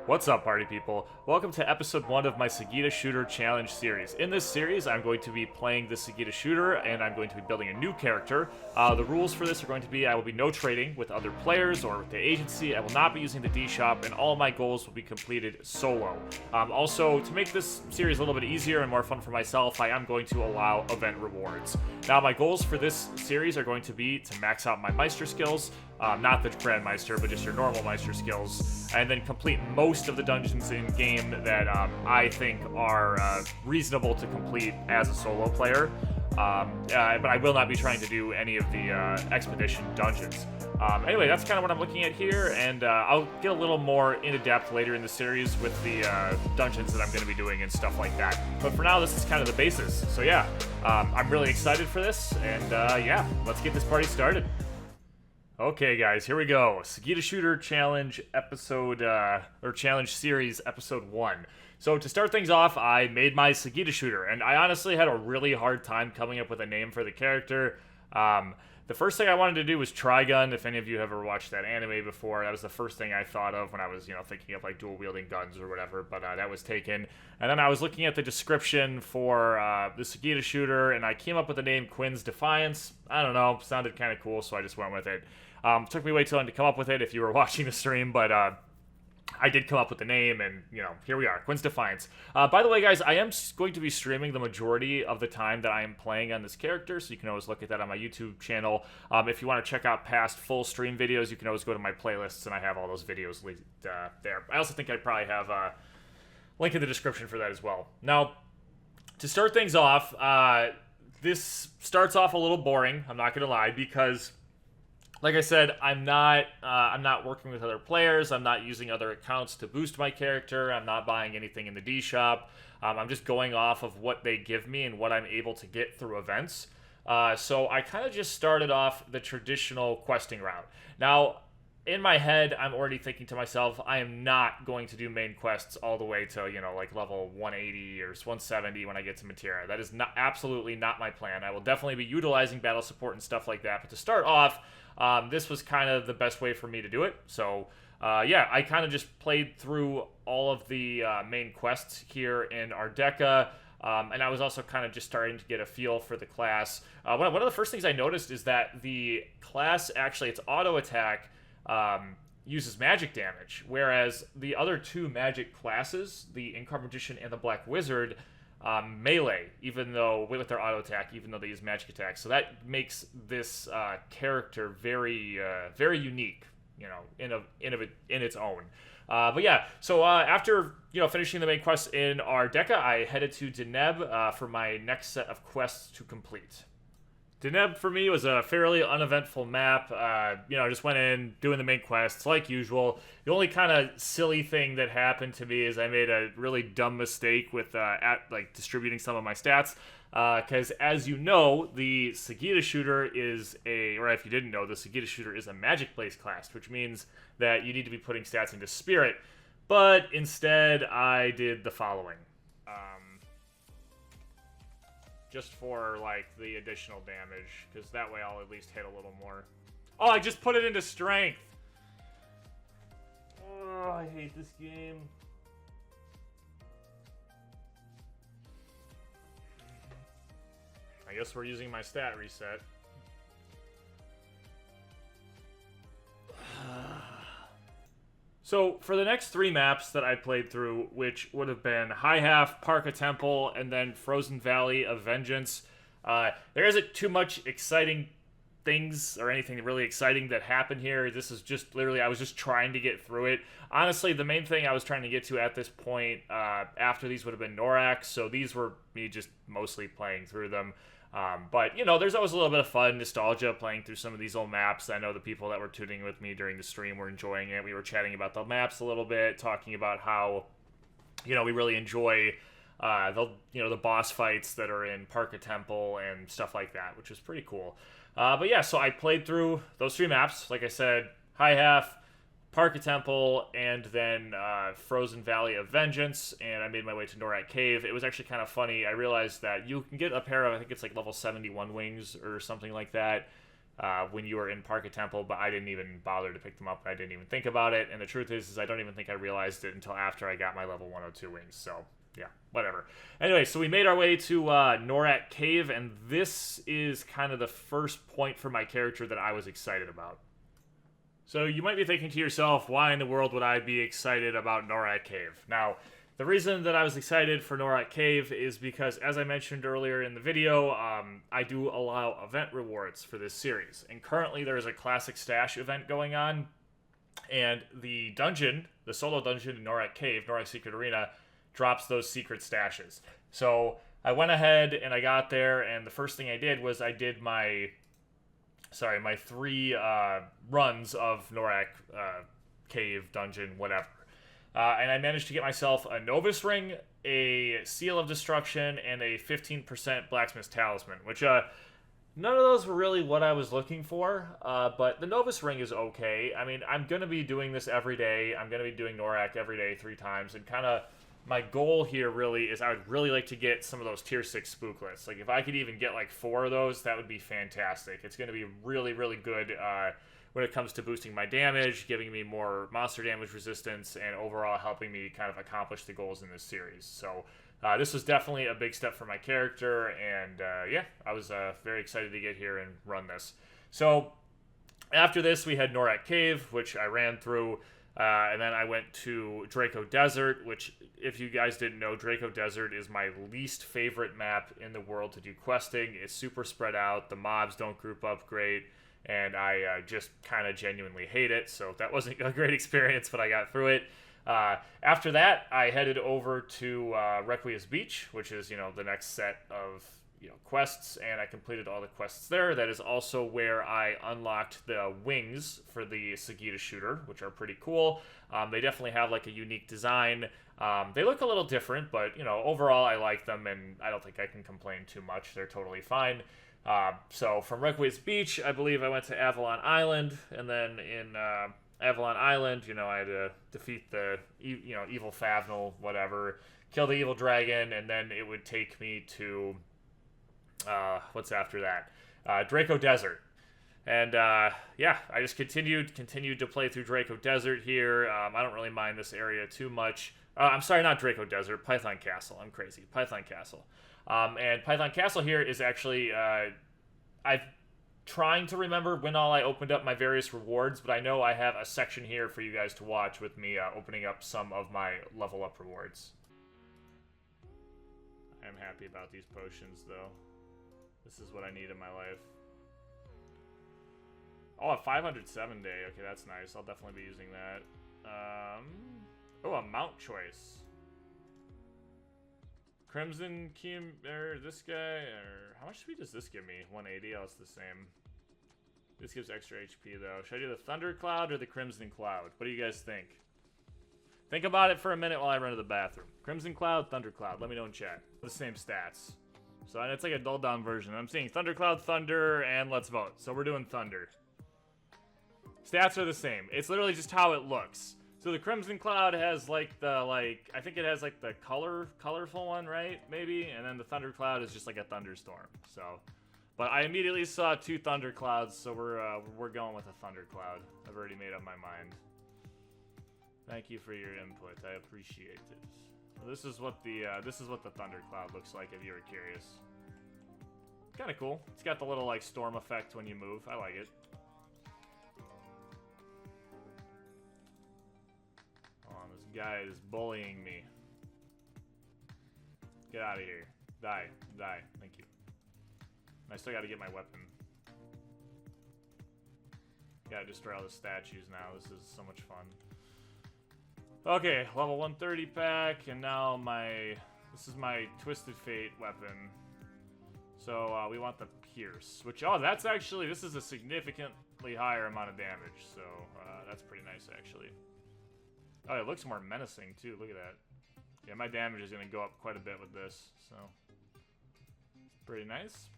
What's up, party people? Welcome to episode 1 of my Segita Shooter Challenge series. In this series, I'm going to be playing the Segita Shooter, and I'm going to be building a new character. The rules for this are going to be I will be no trading with other players or with the agency, I will not be using the Dshop, and all of my goals will be completed solo. Also, to make this series a little bit easier and more fun for myself, I am going to allow event rewards. Now, my goals for this series are going to be to max out my meister skills, not the Grand Meister, but just your normal meister skills, and then complete most of the dungeons in game that I think are reasonable to complete as a solo player. But I will not be trying to do any of the expedition dungeons. Anyway, that's kind of what I'm looking at here, and I'll get a little more into depth later in the series with the dungeons that I'm going to be doing and stuff like that. But for now, this is kind of the basis. So yeah, I'm really excited for this, and yeah, let's get this party started. Okay, guys, here we go. Segita Shooter Challenge episode, or Challenge Series episode 1. So to start things off, I made my Segita Shooter, and I honestly had a really hard time coming up with a name for the character. The first thing I wanted to do was Trigun. If any of you have ever watched that anime before, that was the first thing I thought of when I was, thinking of like dual-wielding guns or whatever, but that was taken. And then I was looking at the description for the Segita Shooter, and I came up with the name Quinn's Defiance. I don't know, sounded kind of cool, so I just went with it. Took me way too long to come up with it if you were watching the stream, but I did come up with the name, and, here we are, Quinn's Defiance. By the way, guys, I am going to be streaming the majority of the time that I am playing on this character, so you can always look at that on my YouTube channel. If you want to check out past full stream videos, you can always go to my playlists, and I have all those videos linked there. I also think I probably have a link in the description for that as well. Now, to start things off, this starts off a little boring, I'm not going to lie, because like I said, I'm not working with other players. I'm not using other accounts to boost my character. I'm not buying anything in the Dshop. I'm just going off of what they give me and what I'm able to get through events. So I kind of just started off the traditional questing route. Now, in my head, I'm already thinking to myself, I am not going to do main quests all the way to, like level 180 or 170 when I get to Materia. That is absolutely not my plan. I will definitely be utilizing battle support and stuff like that. But to start off, this was kind of the best way for me to do it. So, yeah, I kind of just played through all of the main quests here in Ardeka, and I was also kind of just starting to get a feel for the class. One of the first things I noticed is that the class, actually, its auto attack uses magic damage, whereas the other two magic classes, the Incarnate Magician and the Black Wizard, melee, even though with their auto attack, even though they use magic attacks. So that makes this character very, very unique, in its own. But yeah, so after finishing the main quest in Ardeka, I headed to Deneb for my next set of quests to complete. Deneb for me was a fairly uneventful map. Just went in, doing the main quests like usual. The only kind of silly thing that happened to me is I made a really dumb mistake with distributing some of my stats. Because as you know, the Segita Shooter is or if you didn't know, the Segita Shooter is a magic-based class, which means that you need to be putting stats into Spirit. But instead, I did the following. Just for, the additional damage, because that way I'll at least hit a little more. Oh, I just put it into Strength! Oh, I hate this game. I guess we're using my stat reset. So, for the next 3 maps that I played through, which would have been High Half, Parka Temple, and then Frozen Valley of Vengeance, there isn't too much exciting things or anything really exciting that happened here. This is just literally, I was just trying to get through it. Honestly, the main thing I was trying to get to at this point after these would have been Norax, so these were me just mostly playing through them. But, there's always a little bit of fun, nostalgia, playing through some of these old maps. I know the people that were tuning with me during the stream were enjoying it. We were chatting about the maps a little bit, talking about how, we really enjoy the boss fights that are in Parka Temple and stuff like that, which was pretty cool. But yeah, so I played through those 3 maps. Like I said, High Half, Parka Temple, and then Frozen Valley of Vengeance, and I made my way to Norak Cave. It was actually kind of funny. I realized that you can get a pair of, I think it's like level 71 wings or something like that. when you were in Parka Temple, but I didn't even bother to pick them up. I didn't even think about it, and the truth is I don't even think I realized it until after I got my level 102 wings, so yeah, whatever. Anyway, so we made our way to Norak Cave, and this is kind of the first point for my character that I was excited about. So you might be thinking to yourself, why in the world would I be excited about Norak Cave? Now, the reason that I was excited for Norak Cave is because, as I mentioned earlier in the video, I do allow event rewards for this series. And currently there is a Classic Stash event going on, and the dungeon, the solo dungeon in Norak Cave, Norak Secret Arena, drops those secret stashes. So I went ahead and I got there, and the first thing I did was I did my 3 runs of Norak Cave, dungeon, whatever. And I managed to get myself a Novice Ring, a Seal of Destruction, and a 15% Blacksmith's Talisman, which none of those were really what I was looking for, but the Novice Ring is okay. I mean, I'm going to be doing this every day. I'm going to be doing Norak every day 3 times, and kind of my goal here really is I would really like to get some of those tier 6 spooklets. Like, if I could even get like 4 of those, that would be fantastic. It's going to be really, really good when it comes to boosting my damage, giving me more monster damage resistance, and overall helping me kind of accomplish the goals in this series. So this was definitely a big step for my character, and yeah, I was very excited to get here and run this. So after this, we had Norak Cave, which I ran through, and then I went to Draco Desert, which, if you guys didn't know, Draco Desert is my least favorite map in the world to do questing. It's super spread out, the mobs don't group up great, and I just kind of genuinely hate it, so that wasn't a great experience, but I got through it. After that, I headed over to Requies's Beach, which is, the next set of, quests, and I completed all the quests there. That is also where I unlocked the wings for the Segita shooter, which are pretty cool. They definitely have, like, a unique design. They look a little different, but, overall I like them, and I don't think I can complain too much. They're totally fine. So from Requies's Beach, I believe I went to Avalon Island, and then in Avalon Island, I had to defeat the, evil Favnal, whatever, kill the evil dragon, and then it would take me to, what's after that? Draco Desert. And, yeah, I just continued to play through Draco Desert here. I don't really mind this area too much. I'm sorry, not Draco Desert, Python Castle. I'm crazy. Python Castle. And Python Castle here is actually, I'm trying to remember when all I opened up my various rewards, but I know I have a section here for you guys to watch with me opening up some of my level up rewards. I'm happy about these potions, though. This is what I need in my life. Oh, a 507 day. Okay, that's nice. I'll definitely be using that. Oh, a mount choice. Crimson Kim, or this guy, or how much speed does this give me? 180. Oh, it's the same. This gives extra HP though. Should I do the Thunder Cloud or the Crimson Cloud? What do you guys think? Think about it for a minute while I run to the bathroom. Crimson Cloud, Thunder Cloud. Let me know in chat. The same stats. So it's like a dulled down version. I'm seeing Thunder Cloud, Thunder, and let's vote. So we're doing Thunder. Stats are the same. It's literally just how it looks. So the Crimson Cloud has like the, I think it has like the colorful one, right? Maybe? And then the Thunder Cloud is just like a thunderstorm. So, but I immediately saw 2 Thunder Clouds, so we're going with a Thunder Cloud. I've already made up my mind. Thank you for your input. I appreciate it. So this is what the Thunder Cloud looks like if you were curious. Kind of cool. It's got the little like storm effect when you move. I like it. Guy is bullying me. Get out of here. Die. Thank you. I still gotta get my weapon. Gotta destroy all the statues now. This is so much fun. Okay, level 130 pack, and now this is my Twisted Fate weapon. So we want the Pierce, which, that's actually, this is a significantly higher amount of damage, so that's pretty nice actually. Oh, it looks more menacing, too. Look at that. Yeah, my damage is going to go up quite a bit with this, so pretty nice.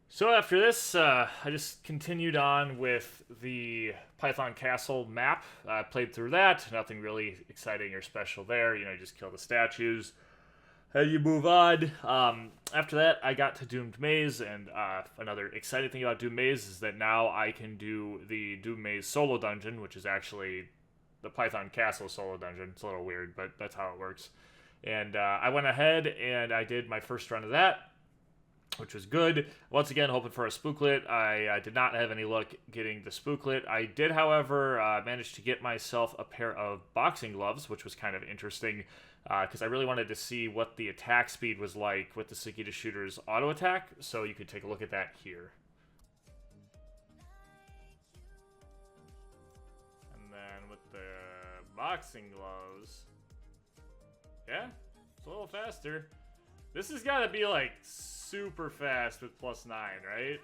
So after this, I just continued on with the Python Castle map. I played through that. Nothing really exciting or special there. You just kill the statues. how you move on. After that, I got to Doomed Maze, and another exciting thing about Doomed Maze is that now I can do the Doomed Maze solo dungeon, which is actually the Python Castle solo dungeon. It's a little weird, but that's how it works. And I went ahead and I did my first run of that, which was good. Once again, hoping for a spooklet. I did not have any luck getting the spooklet. I did, however, manage to get myself a pair of boxing gloves, which was kind of interesting because I really wanted to see what the attack speed was like with the Segita shooter's auto attack. So you could take a look at that here. And then with the boxing gloves, yeah, it's a little faster. This has got to be like super fast with +9, right?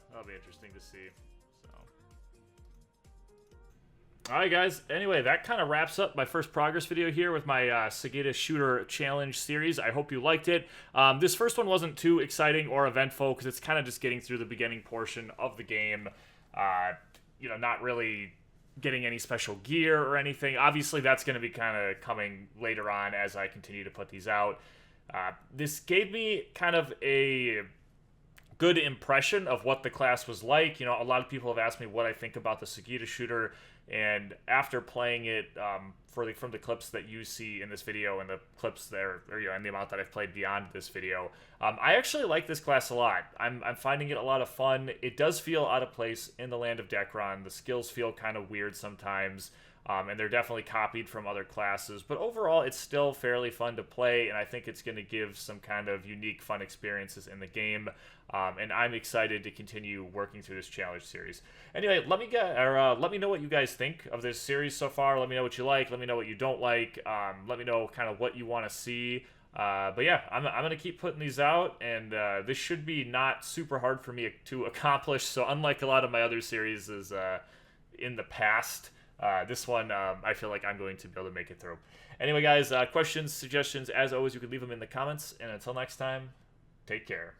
That'll be interesting to see. So, alright guys, anyway, that kind of wraps up my first progress video here with my Segita Shooter Challenge series. I hope you liked it. This first one wasn't too exciting or eventful because it's kind of just getting through the beginning portion of the game. You know, not really getting any special gear or anything. Obviously, that's going to be kind of coming later on as I continue to put these out. This gave me kind of a good impression of what the class was like. You know, a lot of people have asked me what I think about the Segita shooter, and after playing it from the clips that you see in this video and the clips there, or you know, and the amount that I've played beyond this video, I actually like this class a lot. I'm finding it a lot of fun. It does feel out of place in the land of Dekaron. The skills feel kind of weird sometimes, and they're definitely copied from other classes, but overall it's still fairly fun to play, and I think it's going to give some kind of unique fun experiences in the game, and I'm excited to continue working through this challenge series. Anyway, let me know what you guys think of this series so far. Let me know what you like, let me know what you don't like, let me know kind of what you want to see. But yeah, I'm going to keep putting these out, and this should be not super hard for me to accomplish, so unlike a lot of my other series in the past, this one, I feel like I'm going to be able to make it through. Anyway, guys, questions, suggestions, as always, you can leave them in the comments. And until next time, take care.